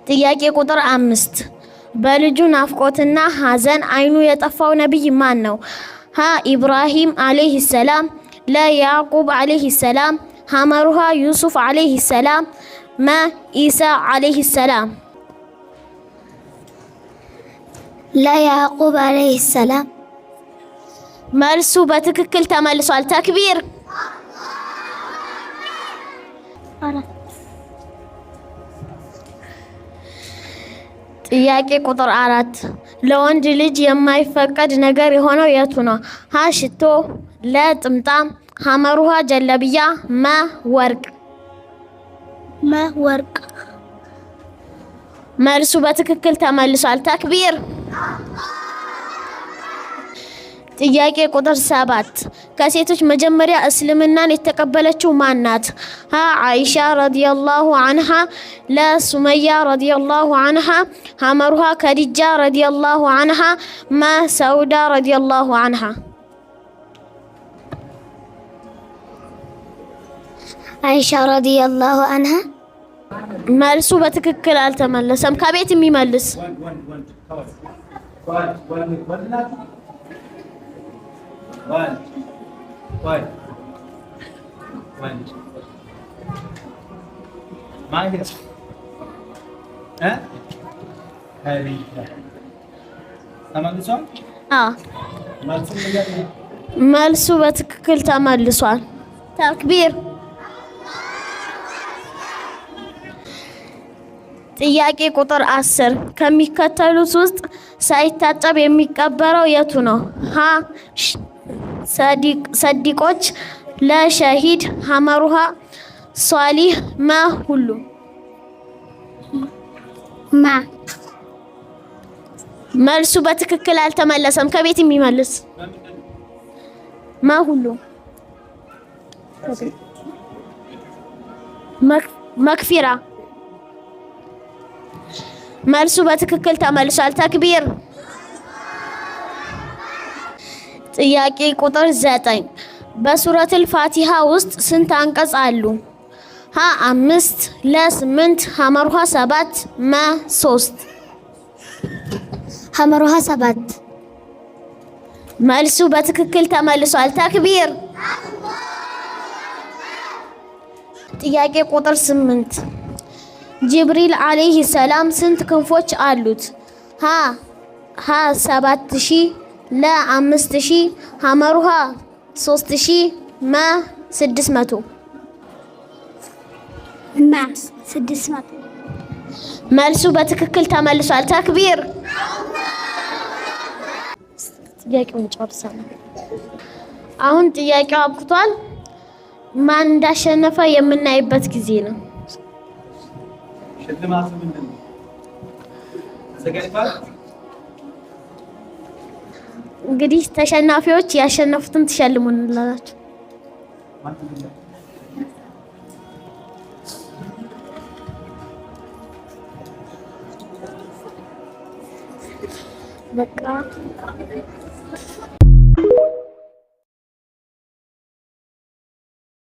ጥያቄ ቁጥር 5 በልጁ ናፍቆትና ሐዘን አይኑ የጠፋው ነብይ ማን ነው? ሀ ኢብራሂም አለይሂ ሰላም፣ ለ ያዕቁብ አለይሂ ሰላም፣ ሐመሩሃ ዩሱፍ አለይሂ ሰላም፣ መ ኢሳ አለይሂ ሰላም። ለ ያዕቁብ አለይሂ ሰላም። መልሱ በትክክል ተመልሷል። ተክቢር። ጥያቄ ቁጥር 4 ለወንድ ልጅ የማይፈቀድ ነገር የሆነው የቱ ነው? ሀ ሽቶ፣ ለ ጥምጣም፣ ሐመሩሃ ጀለብያ፣ መ ወርቅ። ወርቅ። መልሱ በትክክል ተመልሷል። ተክቢር። ጥያቄ ቁጥር 7 ከሴቶች መጀመሪያ እስልምናን የተቀበለችው ማን ናት? ሀ አይሻ ረዲየላሁ ዐንሃ፣ ለ ሱመያ ረዲየላሁ ዐንሃ፣ ሐመሩሃ ከዲጃ ረዲየላሁ ዐንሃ፣ መ ሰውዳ ረዲየላሁ ዐንሃ። አይሻ ረዲየላሁ ዐንሃ። መልሱ በትክክል አልተመለሰም። ከቤት የሚመልስ መልሱ በትክክል ተመልሷል። ተክቢር። ጥያቄ ቁጥር 10 ከሚከተሉት ውስጥ ሳይታጠብ የሚቀበረው የቱ ነው? ሀ ሰዲቆች፣ ለ ሸሂድ፣ ሐመሩሃ ሷሊህ፣ መ ሁሉም። መልሱ በትክክል አልተመለሰም። ከቤት የሚመልስ መ ሁሉም። መክፊራ። መልሱ በትክክል ተመልሷል። ተክቢር። ጥያቄ ቁጥር 9 በሱረቱል ፋቲሃ ውስጥ ስንት አንቀጽ አሉ? ሀ 5፣ ለ 8፣ ሐመሩሃ 7፣ መ 3። ሐመሩሃ 7። መልሱ በትክክል ተመልሷል። ተክቢር። ጥያቄ ቁጥር 8 ጅብሪል አለይሂ ሰላም ስንት ክንፎች አሉት? ሀ 7000፣ ለ 5000፣ ሐመሩሃ 3000፣ መ 600። 600። መልሱ በትክክል ተመልሷል። ተክቢር። ጥያቄውን ጨርሰናል። አሁን ጥያቄው አብቅቷል። ማን እንዳሸነፈ የምናይበት ጊዜ ነው። ሽልማቱ ምንድን ነው? ተዘጋጅቷል? እንግዲህ ተሸናፊዎች ያሸነፉትን ትሸልሙንላችሁ። በቃ